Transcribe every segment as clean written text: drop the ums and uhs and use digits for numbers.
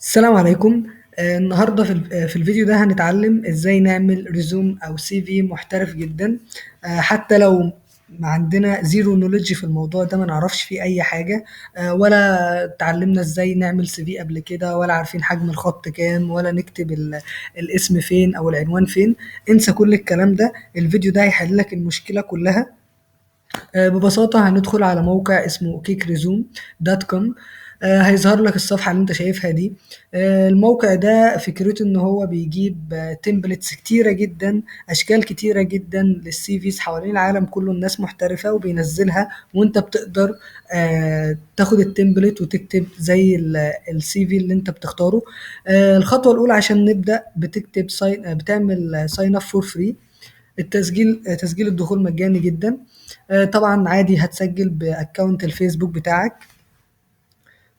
السلام عليكم. النهارده في الفيديو ده هنتعلم ازاي نعمل ريزوم او سي في محترف جدا. حتى لو ما عندنا زيرو نوليدج في الموضوع ده، ما نعرفش فيه اي حاجه. ولا اتعلمنا ازاي نعمل سي في قبل كده، ولا عارفين حجم الخط كام، ولا نكتب الاسم فين او العنوان فين. انسى كل الكلام ده، الفيديو ده هيحل لك المشكله كلها. ببساطة هندخل على موقع اسمه كيكريزوم.com. هيظهر لك الصفحة اللي انت شايفها دي. الموقع ده فكرته ان هو بيجيب تمبلتس كتيرة جدا، اشكال كتيرة جدا للسي فيز حوالين العالم كله، الناس محترفة وبينزلها، وانت بتقدر تاخد التمبلت وتكتب زي السي في اللي انت بتختاره. الخطوة الاولى عشان نبدأ بتكتب بتعمل ساين اب فور فري. تسجيل الدخول مجاني جدا. طبعا عادي هتسجل باكونت الفيسبوك بتاعك.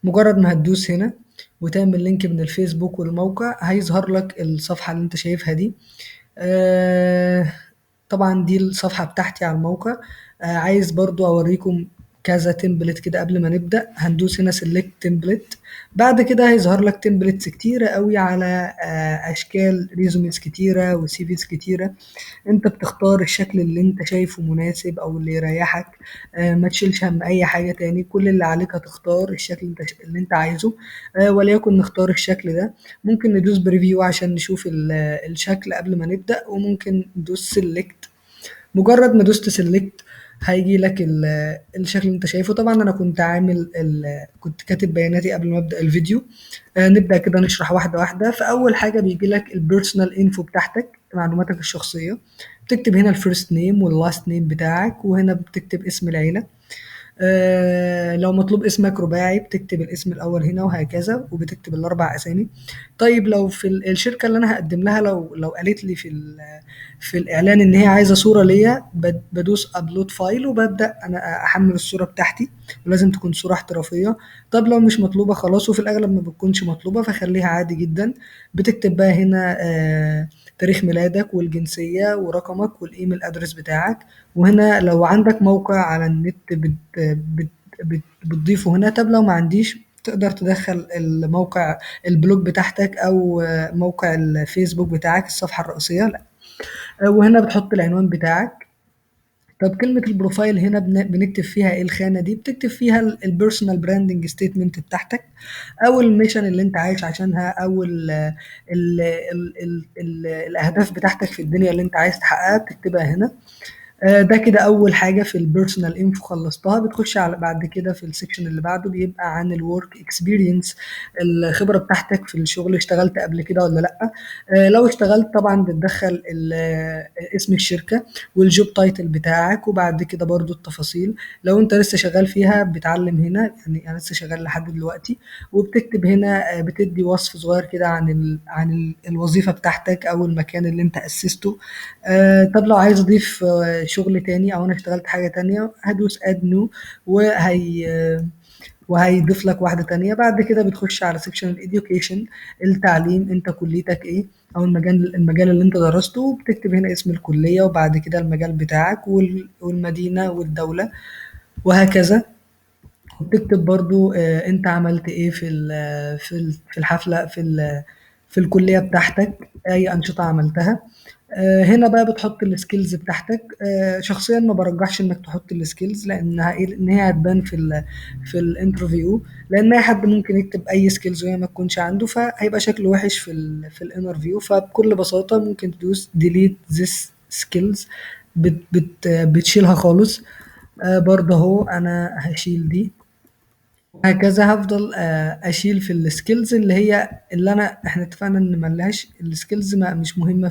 مجرد ما هتدوس هنا وتعمل لينك من الفيسبوك والموقع، هيظهر لك الصفحة اللي انت شايفها دي. آه، طبعا دي الصفحة بتاعتي على الموقع. عايز برضو اوريكم كذا تمبلت كده. قبل ما نبدأ هندوس هنا سيلكت تمبلت. بعد كده هيظهر لك تمبلتس كتيرة قوي على اشكال ريزوميز كتيرة وسيفيز كتيرة. انت بتختار الشكل اللي انت شايفه مناسب او اللي يريحك. ما تشيلش هم اي حاجة تاني، كل اللي عليك هتختار الشكل اللي انت عايزه. وليكن نختار الشكل ده. ممكن ندوس بريفيو عشان نشوف الشكل قبل ما نبدأ، وممكن ندوس سيلكت. مجرد ما دوست سيلكت هيجي لك الشكل اللي انت شايفه. طبعا انا كنت كاتب بياناتي قبل ما ابدا الفيديو. نبدا كده نشرح واحده واحده. فاول حاجه بيجي لك البيرسونال انفو بتاعتك، معلوماتك الشخصيه. بتكتب هنا الفيرست نيم واللاست نيم بتاعك، وهنا بتكتب اسم العيله. لو مطلوب اسمك رباعي بتكتب الاسم الأول هنا، وهكذا، وبتكتب الأربع أسامي. طيب لو في الشركة اللي أنا هقدم لها، لو قالت لي في الإعلان إن هي عايزة صورة ليا، بدوس أبلود فايل وببدأ أنا أحمل الصورة بتاعتي. ولازم تكون صورة احترافية. طب لو مش مطلوبة خلاص، وفي الأغلب ما بتكونش مطلوبة، فخليها عادي جدا. بتكتب بقى هنا تاريخ ميلادك والجنسية ورقمك والإيميل أدرس بتاعك. وهنا لو عندك موقع على النت بتضيفه هنا. طب لو ما عنديش، تقدر تدخل الموقع البلوج بتاعتك او موقع الفيسبوك بتاعك، الصفحة الرئيسية. لا. وهنا بتحط العنوان بتاعك. طب كلمة البروفايل هنا بنكتب فيها ايه؟ الخانة دي بتكتب فيها البيرسونال براندنج ستيتمنت بتاعتك، او الميشن اللي انت عايش عشانها، او الاهداف بتاعتك في الدنيا اللي انت عايز تحققها، بتكتبها هنا. ده كده اول حاجه في البيرسونال انفو خلصتها. بتخش على بعد كده في السكشن اللي بعده، بيبقى عن الورك اكسبيرينس، الخبره بتاعتك في الشغل. اشتغلت قبل كده ولا لا؟ لو اشتغلت طبعا بتدخل اسم الشركه والجوب تايتل بتاعك، وبعد كده برضو التفاصيل. لو انت لسه شغال فيها بتعلم هنا، يعني انا لسه شغال لحد دلوقتي. وبتكتب هنا بتدي وصف صغير كده عن الوظيفه بتاعتك او المكان اللي انت اسسته. طب لو عايز اضيف شغل تاني، او انا اشتغلت حاجة تانية، هدوس اد نيو. وهيضيف لك واحدة تانية. بعد كده بتخش على سيكشن الإديوكيشن، التعليم، انت كليتك ايه، او المجال اللي انت درسته، وبتكتب هنا اسم الكلية، وبعد كده المجال بتاعك والمدينة والدولة، وهكذا. وبتكتب برضو انت عملت ايه في الحفلة، في الكلية بتاعتك، اي انشطة عملتها. هنا بقى بتحط السكيلز بتاعتك. شخصيا ما برجحش انك تحط السكيلز، ان هي هتبان في الانترفيو. لان اي حد ممكن يكتب اي سكيلز وهي ما تكونش عنده، فهيبقى شكله وحش في الانترفيو. فبكل بساطة ممكن تدوس delete this skills. بتشيلها خالص. برضه اهو انا هشيل دي. هكذا هفضل اشيل في السكيلز اللي احنا اتفقنا ان ملهاش السكيلز، ما مش مهمه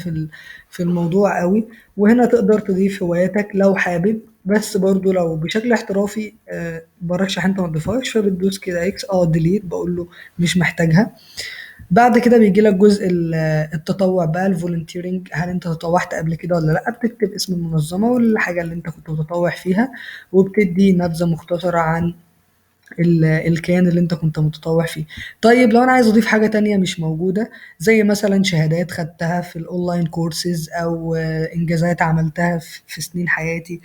في الموضوع قوي. وهنا تقدر تضيف هواياتك لو حابب، بس برضو لو بشكل احترافي برشح انت ما تضيفهاش. فبتدوس كده اكس، ديليت، بقول له مش محتاجها. بعد كده بيجي لك جزء التطوع بقى، الفولنتيرنج. هل انت تطوعت قبل كده ولا لا؟ بتكتب اسم المنظمه والحاجه اللي انت كنت متطوع فيها، وبتدي نبذه مختصره عن الكيان اللي انت كنت متطوع فيه. طيب لو انا عايز اضيف حاجة تانية مش موجودة، زي مثلا شهادات خدتها في الاونلاين كورسز، او انجازات عملتها في سنين حياتي،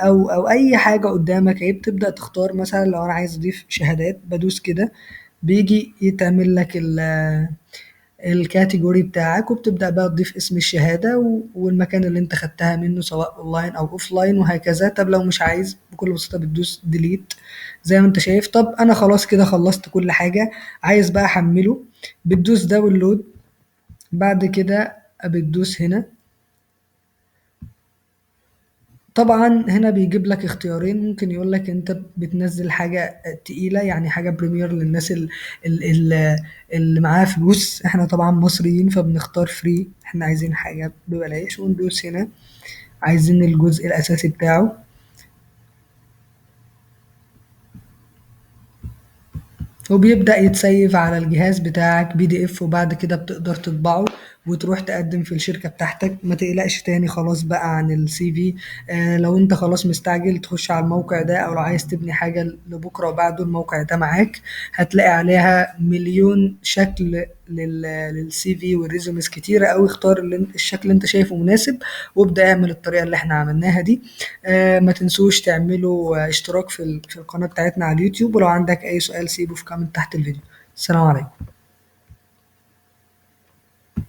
او اي حاجة قدامك، هي بتبدأ تختار. مثلا لو انا عايز اضيف شهادات، بدوس كده، بيجي يتعمل لك الكاتيجوري بتاعك، وبتبدأ بقى تضيف اسم الشهادة والمكان اللي انت خدتها منه سواء اونلاين او اوفلاين وهكذا. طب لو مش عايز بكل بساطة بتدوس ديليت زي ما انت شايف. طب انا خلاص كده خلصت كل حاجة، عايز بقى احمله، بتدوس داونلود. بعد كده بتدوس هنا. طبعا هنا بيجيب لك اختيارين، ممكن يقول لك انت بتنزل حاجة تقيلة يعني حاجة بريمير للناس ال- اللي معاها فلوس. احنا طبعا مصريين فبنختار فري، احنا عايزين حاجة ببلاش وندوس هنا. عايزين الجزء الأساسي بتاعه، وبيبدأ يتسيف على الجهاز بتاعك PDF، وبعد كده بتقدر تطبعه وتروح تقدم في الشركة بتاعتك. ما تقلقش تاني خلاص بقى عن CV. لو انت خلاص مستعجل تخش على الموقع ده، او لو عايز تبني حاجة لبكرة وبعده الموقع ده معاك. هتلاقي عليها مليون شكل للCV والريزومز كتيرة أوي. اختار الشكل اللي انت شايفه مناسب، وابدأ اعمل الطريقة اللي احنا عملناها دي. ما تنسوش تعملوا اشتراك في القناة بتاعتنا على اليوتيوب، ولو عندك أي سؤال سيبه في كومنت تحت الفيديو. السلام عليكم.